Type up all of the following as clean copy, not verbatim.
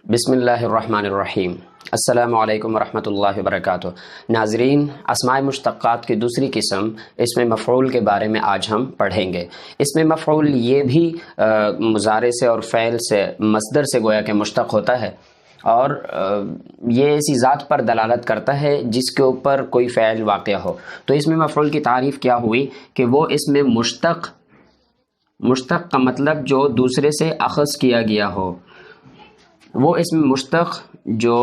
بسم اللہ الرحمن الرحیم۔ السلام علیکم ورحمۃ اللہ وبرکاتہ۔ ناظرین، اسماء مشتقات کی دوسری قسم اسم مفعول کے بارے میں آج ہم پڑھیں گے۔ اسم مفعول یہ بھی مضارع سے اور فعل سے، مصدر سے گویا کہ مشتق ہوتا ہے، اور یہ ایسی ذات پر دلالت کرتا ہے جس کے اوپر کوئی فعل واقع ہو۔ تو اسم مفعول کی تعریف کیا ہوئی کہ وہ اسم مشتق کا مطلب جو دوسرے سے اخذ کیا گیا ہو، وہ اسم مشتق جو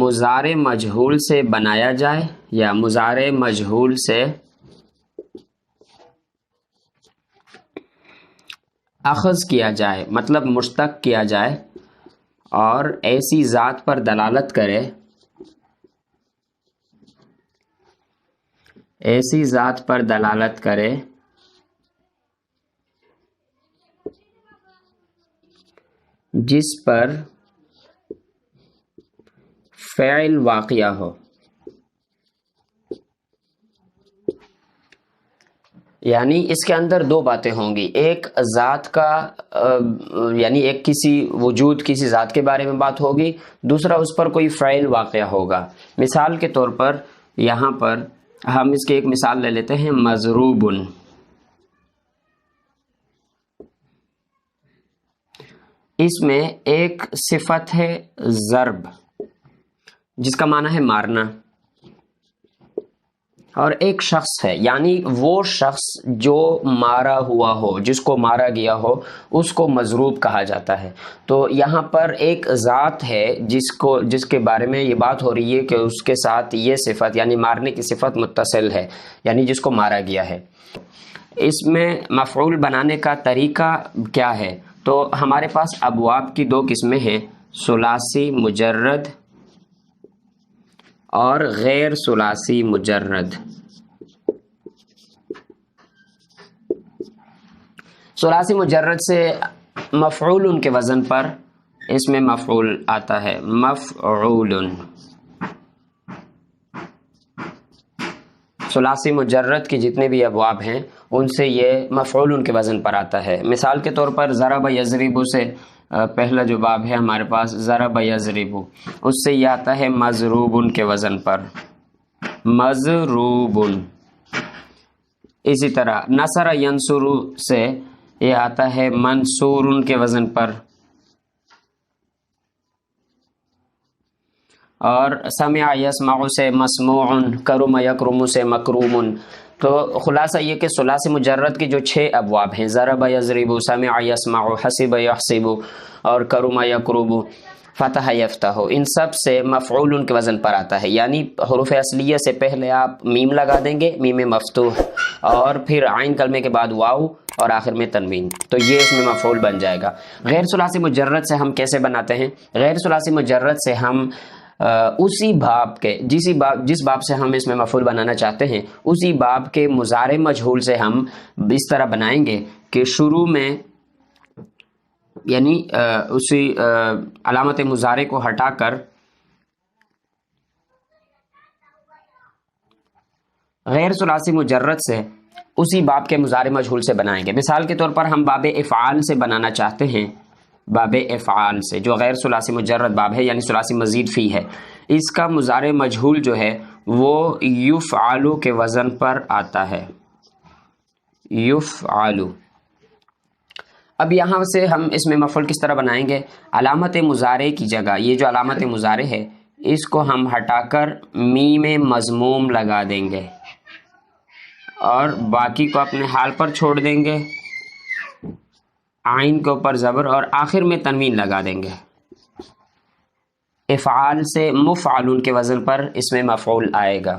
مضارع مجہول سے بنایا جائے یا مضارع مجہول سے اخذ کیا جائے، مطلب مشتق کیا جائے، اور ایسی ذات پر دلالت کرے، ایسی ذات پر دلالت کرے جس پر فعل واقع ہو۔ یعنی اس کے اندر دو باتیں ہوں گی، ایک ذات کا یعنی ایک کسی وجود، کسی ذات کے بارے میں بات ہوگی، دوسرا اس پر کوئی فعل واقع ہوگا۔ مثال کے طور پر یہاں پر ہم اس کی ایک مثال لے لیتے ہیں، مضروبن۔ اس میں ایک صفت ہے ضرب، جس کا معنی ہے مارنا، اور ایک شخص ہے، یعنی وہ شخص جو مارا ہوا ہو، جس کو مارا گیا ہو، اس کو مضروب کہا جاتا ہے۔ تو یہاں پر ایک ذات ہے جس کے بارے میں یہ بات ہو رہی ہے کہ اس کے ساتھ یہ صفت یعنی مارنے کی صفت متصل ہے، یعنی جس کو مارا گیا ہے۔ اس میں مفعول بنانے کا طریقہ کیا ہے؟ تو ہمارے پاس ابواب کی دو قسمیں ہیں، ثلاثی مجرد اور غیر ثلاثی مجرد۔ ثلاثی مجرد سے مفعول کے وزن پر اس میں مفعول آتا ہے، مفعول۔ ثلاثی مجرد کی جتنے بھی ابواب ہیں ان سے یہ مفعول کے وزن پر آتا ہے۔ مثال کے طور پر ضرب یضرب سے پہلا جو باب ہے ہمارے پاس، ضرب یضرب، اس سے یہ آتا ہے مضروب کے وزن پر، مضروب۔ اسی طرح نصر ینصر سے یہ آتا ہے منصور کے وزن پر، اور سمع یسمع سے مسموع، کرم یکرم سے مکروم۔ تو خلاصہ یہ کہ ثلاثی مجرد کے جو 6 ابواب ہیں، ضرب یضرب، سمع یسمع، حسب یحسب، اور کرم یکرم، فتح یفتح، ان سب سے مفعول کے وزن پر آتا ہے۔ یعنی حروف اصلیہ سے پہلے آپ میم لگا دیں گے، میم مفتوح، اور پھر عین کلمے کے بعد واو، اور آخر میں تنوین، تو یہ اس میں مفعول بن جائے گا۔ غیر ثلاثی مجرد سے ہم کیسے بناتے ہیں؟ غیر ثلاثی مجرد سے ہم اسی باب کے جس باب سے ہم اس میں مفعول بنانا چاہتے ہیں، اسی باب کے مضارع مجہول سے ہم اس طرح بنائیں گے کہ شروع میں یعنی اسی علامت مضارع کو ہٹا کر غیر ثلاثی مجرد سے اسی باب کے مضارع مجہول سے بنائیں گے۔ مثال کے طور پر ہم باب افعال سے بنانا چاہتے ہیں، باب افعال سے جو غیر ثلاثی مجرد باب ہے، یعنی ثلاثی مزید فی ہے، اس کا مضارع مجہول جو ہے وہ یفعل کے وزن پر آتا ہے، یفعل۔ اب یہاں سے ہم اس میں مفعول کس طرح بنائیں گے؟ علامت مضارع کی جگہ یہ جو علامت مضارع ہے اس کو ہم ہٹا کر میم مضموم لگا دیں گے، اور باقی کو اپنے حال پر چھوڑ دیں گے، عین کے اوپر زبر، اور آخر میں تنوین لگا دیں گے۔ افعال سے مفعل کے وزن پر اس میں مفعول آئے گا۔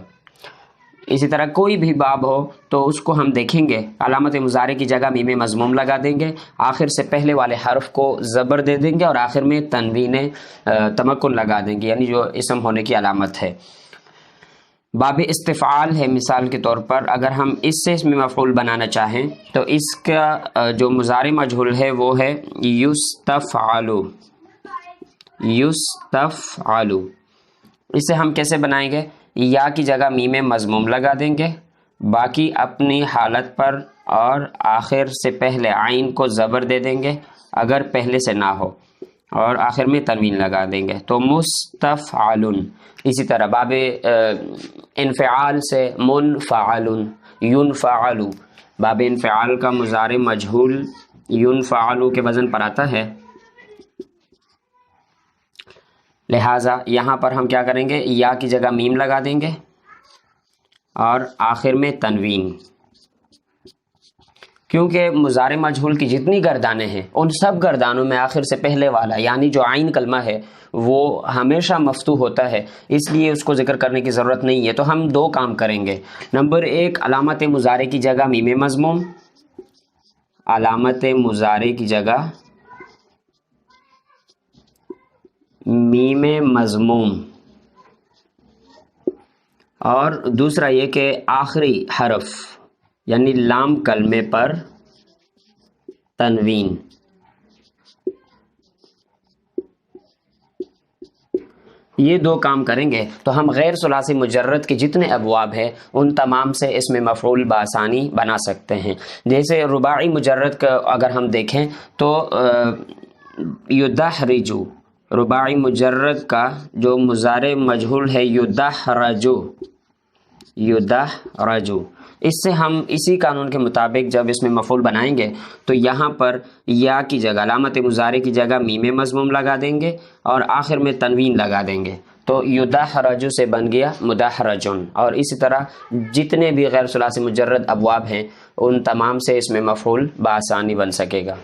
اسی طرح کوئی بھی باب ہو تو اس کو ہم دیکھیں گے، علامت مضارع کی جگہ میم مضموم لگا دیں گے، آخر سے پہلے والے حرف کو زبر دے دیں گے، اور آخر میں تنوین تمکن لگا دیں گے، یعنی جو اسم ہونے کی علامت ہے۔ باب استفعال ہے، مثال کے طور پر اگر ہم اس سے اس میں مفعول بنانا چاہیں تو اس کا جو مضارع مجہول ہے وہ ہے یستفعل، یستفعل۔ اسے ہم کیسے بنائیں گے؟ یا کی جگہ میم مضموم لگا دیں گے، باقی اپنی حالت پر، اور آخر سے پہلے عین کو زبر دے دیں گے اگر پہلے سے نہ ہو، اور آخر میں تنوین لگا دیں گے تو مستفعلن. اسی طرح باب انفعال سے منفعل ينفعل، باب انفعال کا مضارع مجہول ينفعل کے وزن پر آتا ہے، لہٰذا یہاں پر ہم کیا کریں گے، یا کی جگہ میم لگا دیں گے اور آخر میں تنوین، کیونکہ مضارع مجہول کی جتنی گردانیں ہیں ان سب گردانوں میں آخر سے پہلے والا یعنی جو عین کلمہ ہے وہ ہمیشہ مفتوح ہوتا ہے، اس لیے اس کو ذکر کرنے کی ضرورت نہیں ہے. تو ہم دو کام کریں گے. نمبر ایک، علامت مضارع کی جگہ میم مضموم، علامت مضارع کی جگہ میم مضموم، اور دوسرا یہ کہ آخری حرف یعنی لام کلمے پر تنوین. یہ دو کام کریں گے تو ہم غیر ثلاثی مجرد کے جتنے ابواب ہیں ان تمام سے اس میں مفعول بآسانی بنا سکتے ہیں. جیسے رباعی مجرد کا اگر ہم دیکھیں تو یدحرجو، رباعی مجرد کا جو مضارع مجہول ہے یدحرجو، یدحرجو، اس سے ہم اسی قانون کے مطابق جب اس میں مفعول بنائیں گے تو یہاں پر یا کی جگہ علامت مضارع کی جگہ میم مضموم لگا دیں گے اور آخر میں تنوین لگا دیں گے تو یدحرجو سے بن گیا مدحرجن. اور اسی طرح جتنے بھی غیر ثلاثی مجرد ابواب ہیں ان تمام سے اس میں مفعول بآسانی بن سکے گا.